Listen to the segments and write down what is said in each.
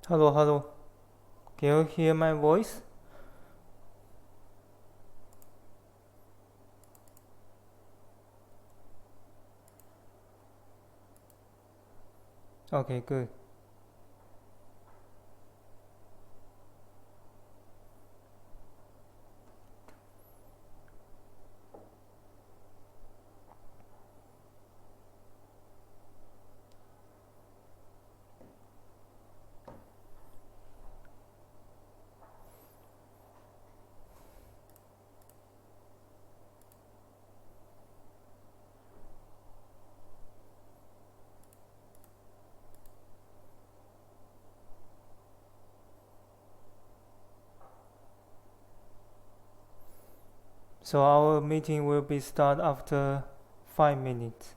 Hello, hello. Can you hear my voice? Okay, good. So our meeting will be start after 5 minutes.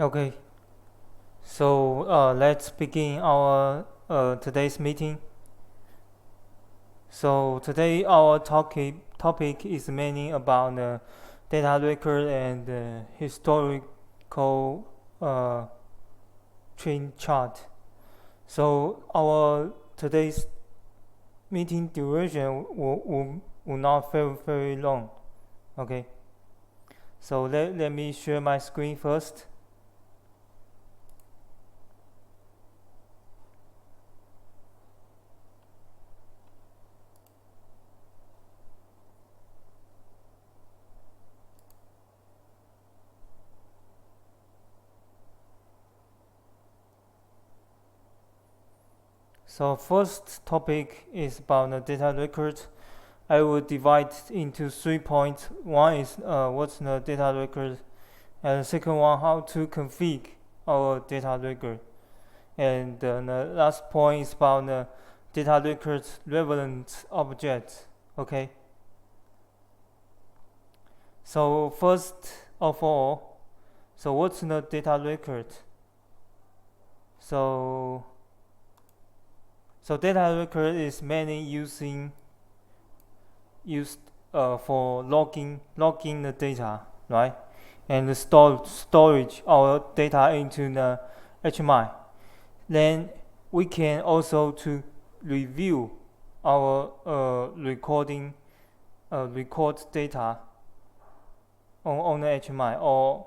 Okay, so let's begin our today's meeting. So today our topic is mainly about the data record and historical uh, trend chart. So our today's meeting duration will not very long. Okay, so let me share my screen first. So first topic is about the data record. I will divide into 3 points. One is what's the data record, and the second one how to configure our data record, and the last point is about the data record's relevant objects. Okay. So first of all, so what's the data record? So data record is mainly used for logging the data, right? And storage our data into the HMI. Then we can also to review our record data on the HMI or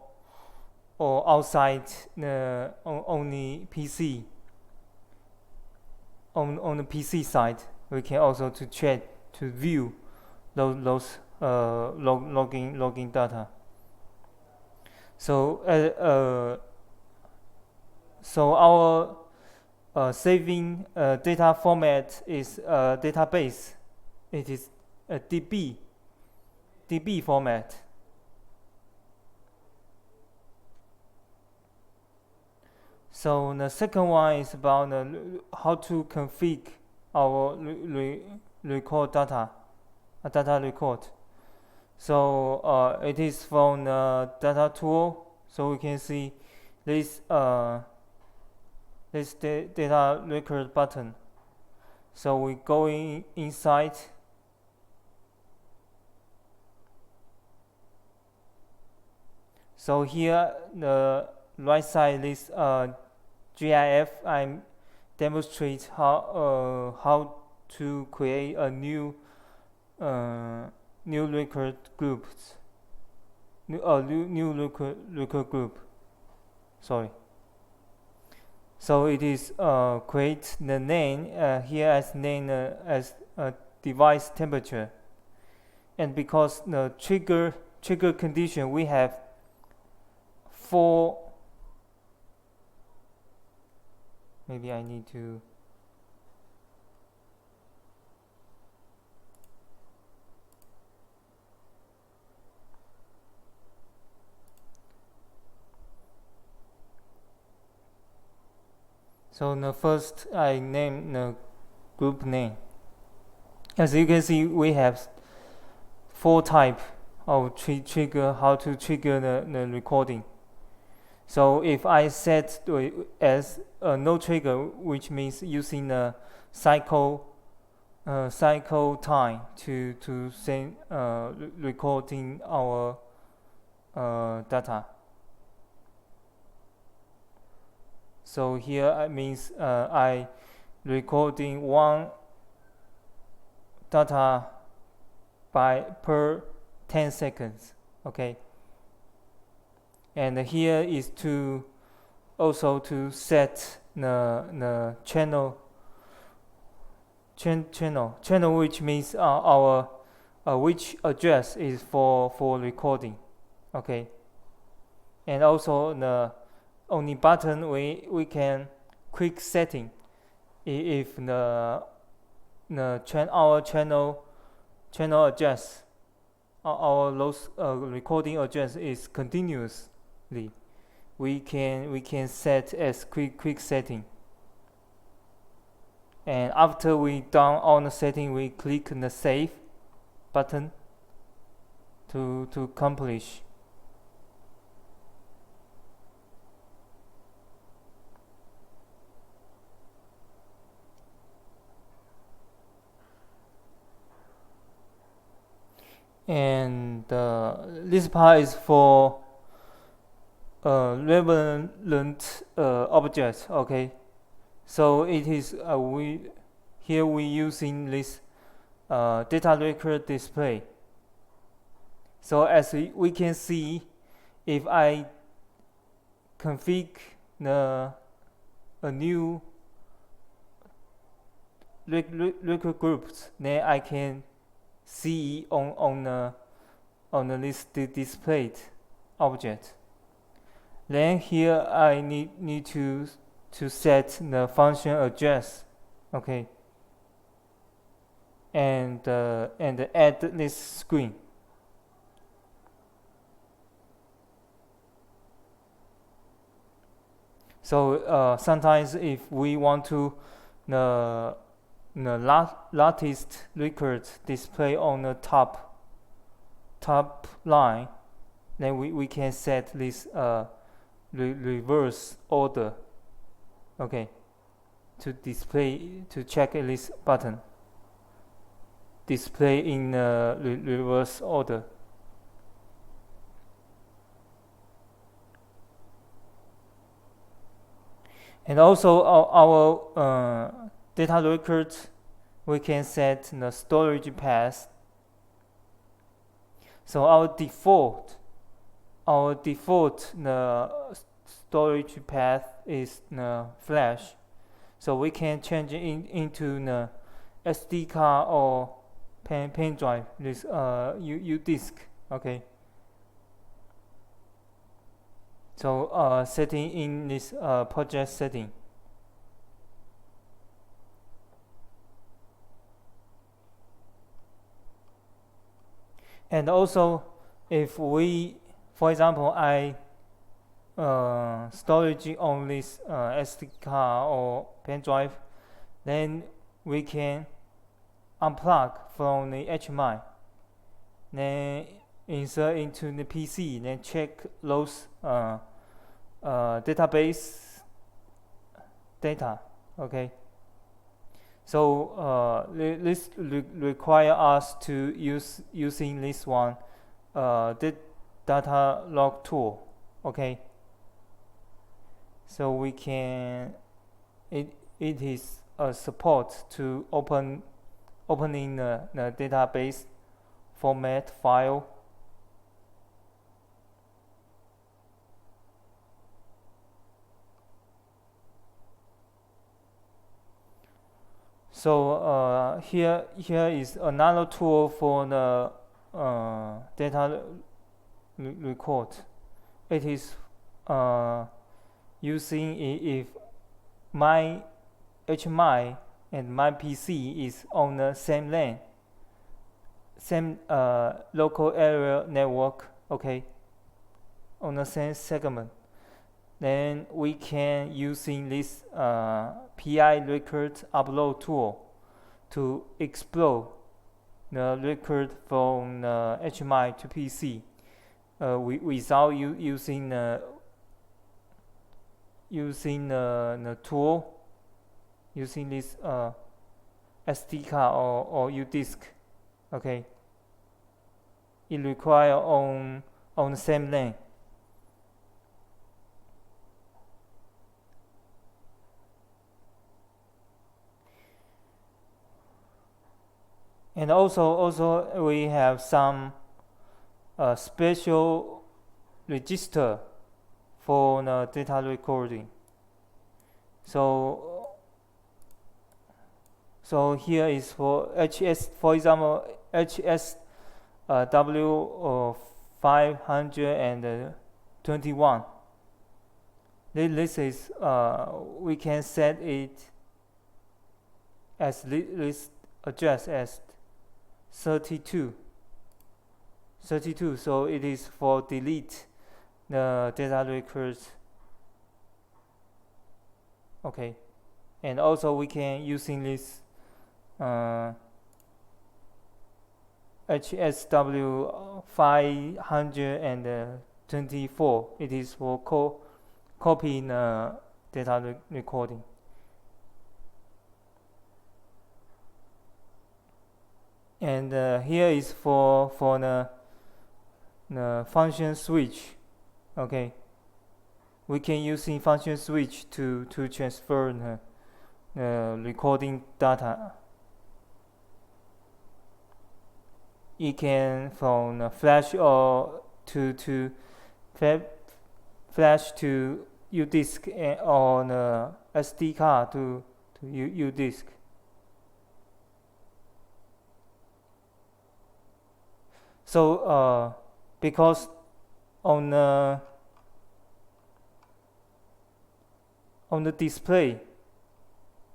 outside the on the PC. On the PC side, we can also to check to view those logging data. So our saving data format is database. It is a DB format. So the second one is about how to configure our record data record. So it is from the data tool. So we can see this data record button. So we go inside. So here the right side is GIF. I demonstrate how to create a new record groups. New record group. Sorry. So it is create the name here as name as device temperature, and because the trigger condition we have 4. Maybe I need to. So the first I name the group name. As you can see, we have 4 type of trigger, how to trigger the recording. So if I set as no trigger, which means using the cycle time to send recording our data. So here it means I recording one data per 10 seconds. Okay. And here is to also to set the channel, which means our which address is for recording. Okay. And also the only button we can quick setting if our channel address, our recording address is continuously, we can set as quick setting. And after we done all the setting, we click the save button to accomplish. and this part is for relevant objects. Okay, so it is we using this data record display. So as we can see, if I configure a new record groups, then I can see on the list displayed object. Then here I need to set the function address. Okay, and add this screen. So sometimes if we want to the latest record display on the top line, then we can set this reverse order. Okay, to check this button display in reverse order. And also our data record, we can set the storage path. So our default the storage path is the flash. So we can change it into the SD card or pen drive, this U disk. Okay, so setting in this project setting. And also, if we, for example, I storage on this SD card or pen drive, then we can unplug from the HMI, then insert into the PC, then check those database data. Okay, so this require us to using this one the data log tool. Okay, so we can it is a support to opening the database format file. So here is another tool for the data record. It is using if my HMI and my PC is on the same LAN, same local area network. Okay, on the same segment, then we can using this PI record upload tool to explore the record from the HMI to PC without using the tool, using this SD card or U disk. Okay, it require on the same LAN. And also we have some special register for the data recording. So here is for HS, for example, HSW 521. This is we can set it as this address as 32. So it is for delete the data records. Okay, and also we can using this HSW 524. It is for copying data recording. And here is for the function switch. Okay, we can using function switch to transfer the recording data. It can from the flash or to flash to U disk or the SD card to U disk. So because on the display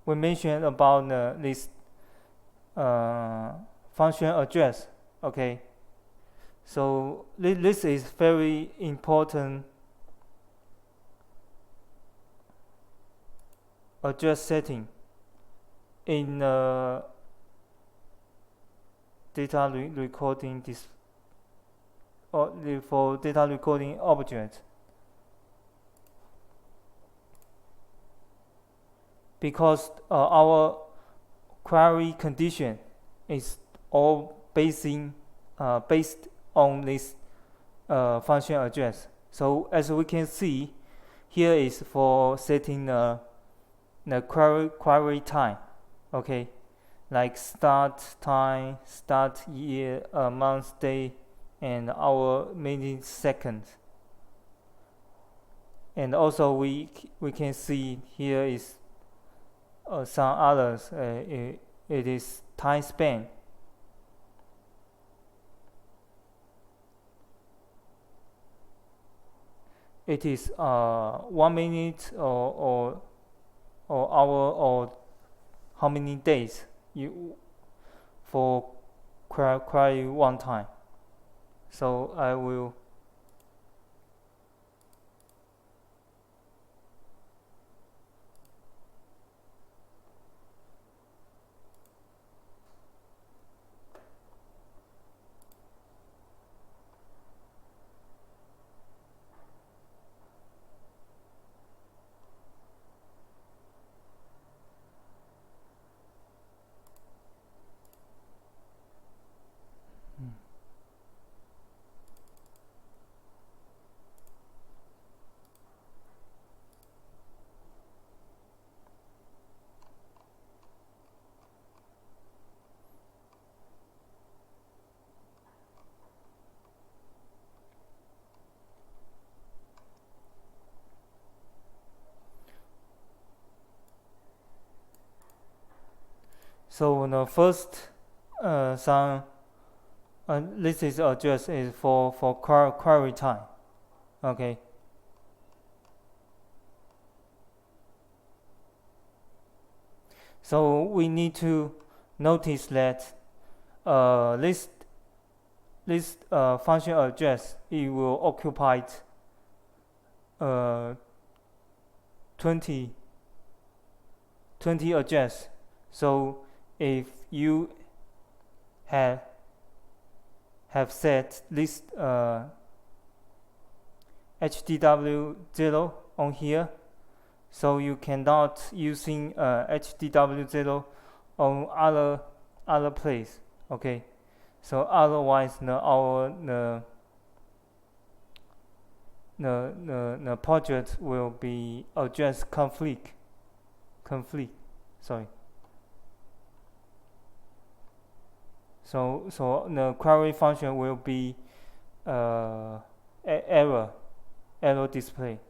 we mentioned about this function address. Okay, so this is very important address setting in data recording or for data recording object, because our query condition is all based on this function address. So as we can see, here is for setting the query time. Okay, like start time, start year, month, day, and hour, minute, second. And also we can see here is some others. It is time span. It is 1 minute or hour or how many days you for query one time. So I will so the first some this is address is for query time. Okay, so we need to notice that this function address, it will occupy 20 address. So if you have set this HDW0 on here, so you cannot using HDW0 on other place. Okay, so otherwise the project will be address conflict. Sorry. So the query function will be error display.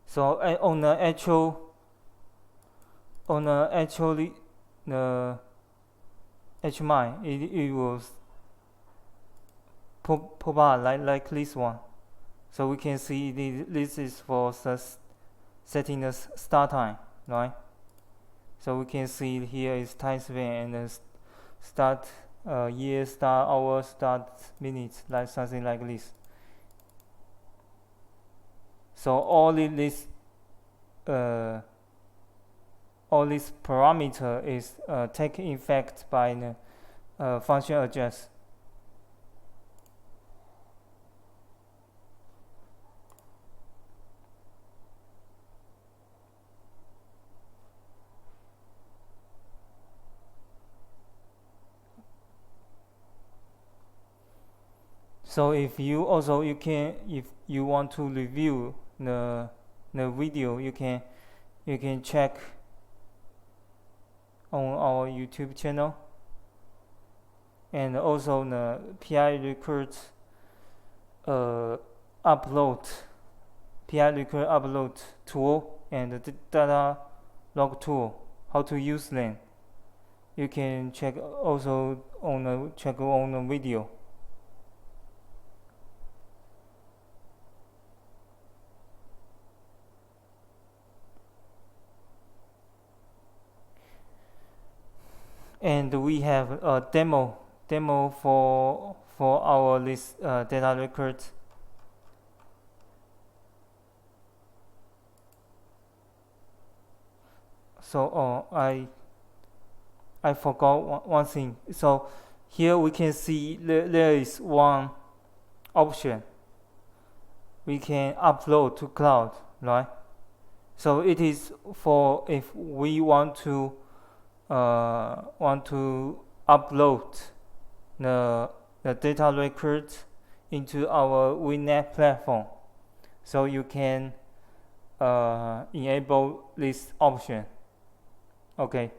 So on the HMI, it will pop up like this one. So we can see this is for setting the start time, right? So we can see here is time span and then start year, start hour, start minutes, like something like this. So all this parameter is taken effect by the function address. So if you also you can, if you want to review the video, you can check on our YouTube channel, and also the PI record upload PI record upload tool and the data log tool, how to use them. You can check also on the video. And we have a demo for our list data record. So I forgot one thing. So here we can see there is one option. We can upload to cloud, right? So it is for if we want to upload the data record into our WinNet platform. So you can enable this option. Okay.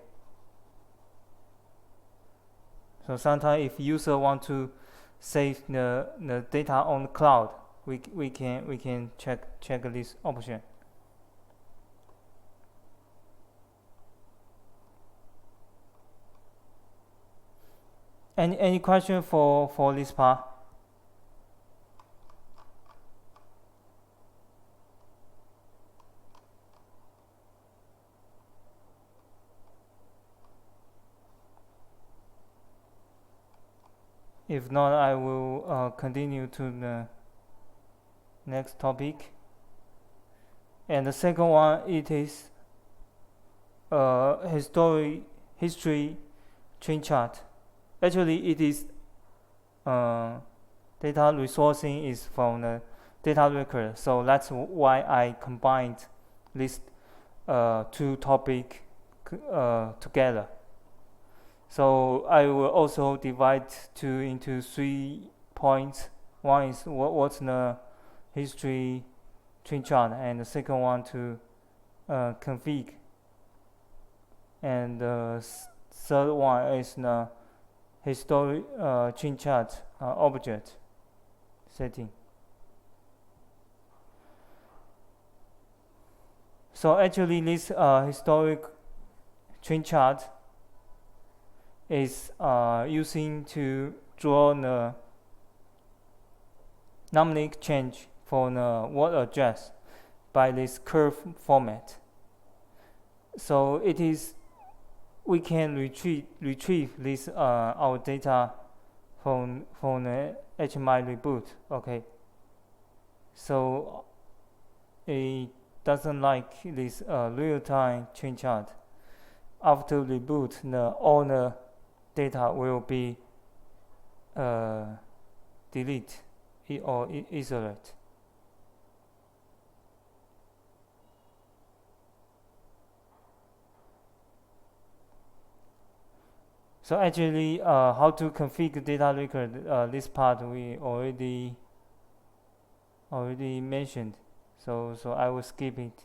So sometimes if user want to save the data on the cloud, we can check this option. Any question for this part? If not, I will continue to the next topic. And the second one, it is history train chart. Actually, it is data resourcing is from the data record. So that's why I combined these two topics together. So I will also divide into 3 points. One is what's the history train chart, and the second one to config, and the third one is the history train chart object setting. So actually, this historic train chart is using to draw the numeric change for the word address by this curve format. So it is we can retrieve this our data from the HMI reboot. Okay. So it doesn't like this real-time train chart. After reboot, all the data will be delete or isolate. So actually, how to configure data record? This part we already mentioned. So I will skip it.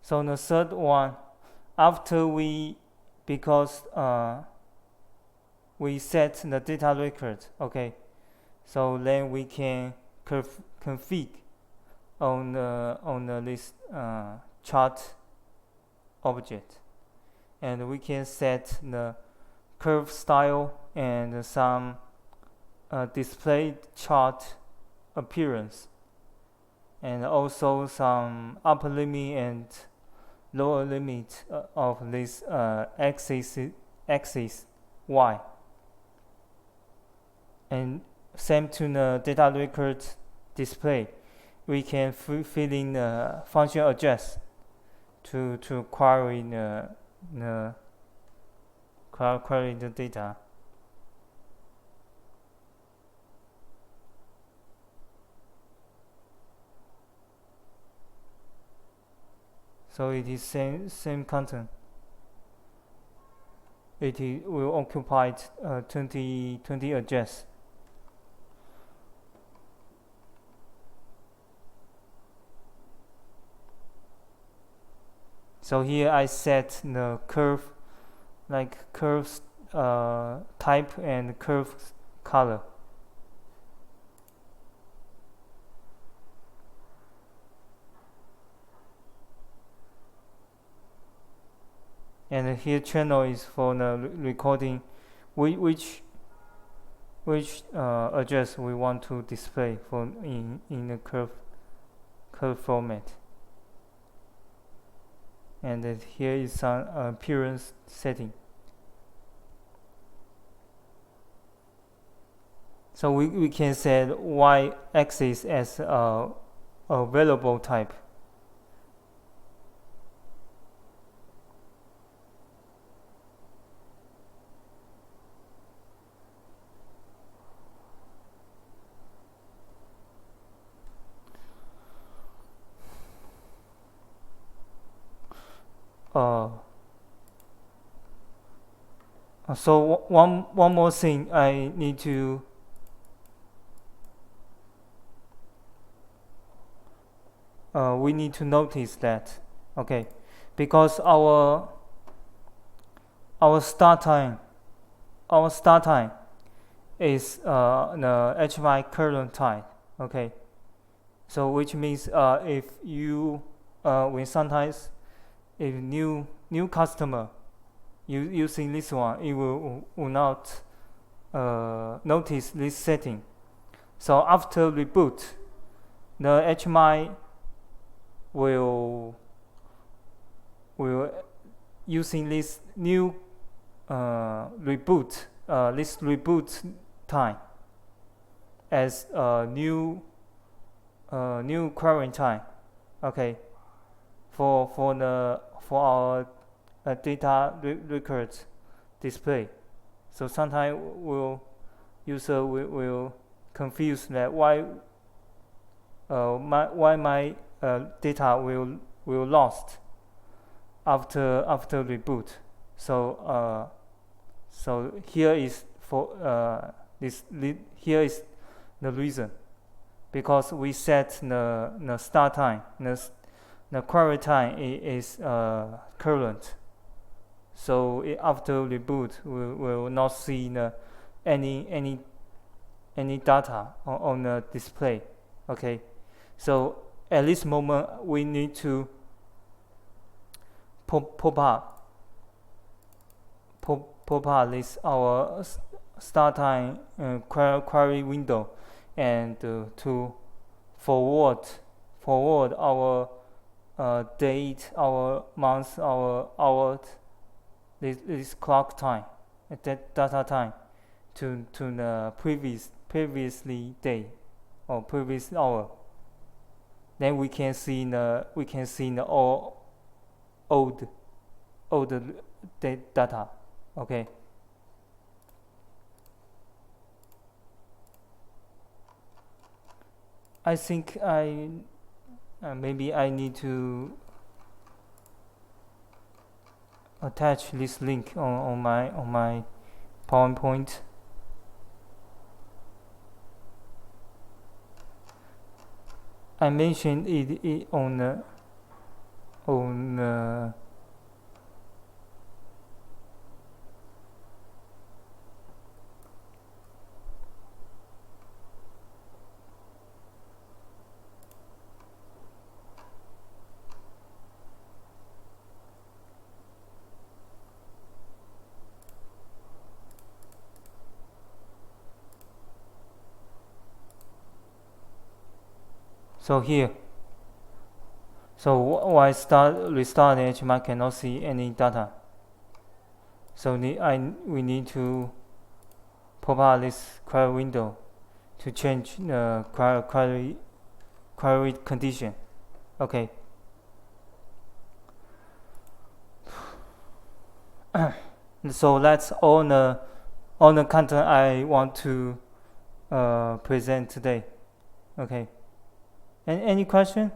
So the third one, after because we set the data record, okay, so then we can config on the list chart object, and we can set the curve style and some display chart appearance, and also some upper limit and lower limit of this axis y, and same to the data record display. We can fill in the function address to query the data. So it is same content. will occupy 20 address. So here I set the curve, like curve type and curve color. And here channel is for the recording, which address we want to display for in the curve format. And here is some appearance setting. So we can set y-axis as a variable type. So one more thing I need to we need to notice that, okay, because our start time is the HMI current time, okay. So which means if you when sometimes if new customer using this one, it will not notice this setting. So after reboot, the HMI will using this new reboot time as a new current time, okay, for our data records display. So sometimes user will confuse that why my data will lost after reboot. So here is for here is the reason, because we set the start time, the query time is current. So after reboot, we will not see any data on the display. Okay, so at this moment we need to pop up this our start time query window, and to forward our date, our month, our hour, this clock time, that data time to the previously day or previous hour. Then we can see the old data. Okay. I think maybe I need to attach this link on my PowerPoint. I mentioned it on the so here. So when I restart the HMI, I cannot see any data. So we need to pop up this query window to change the query condition. Okay. So that's all the content I want to present today. Okay. Any question?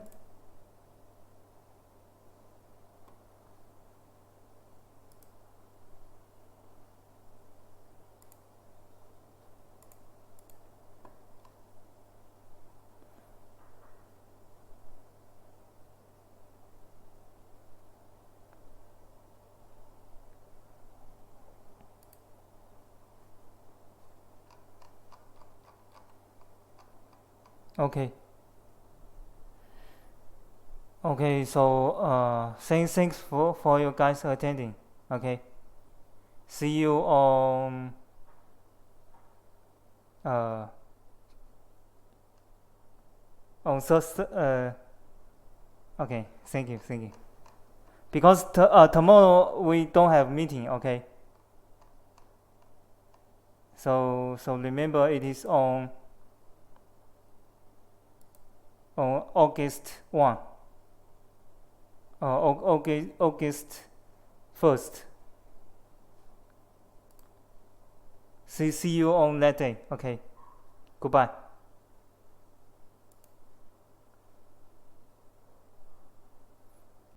Okay. Okay, so thanks for you guys attending. Okay, see you uh, on Thursday. Okay, thank you. Because tomorrow we don't have meeting. Okay, so remember it is on August 1. August 1st. See you on that day. Okay, goodbye.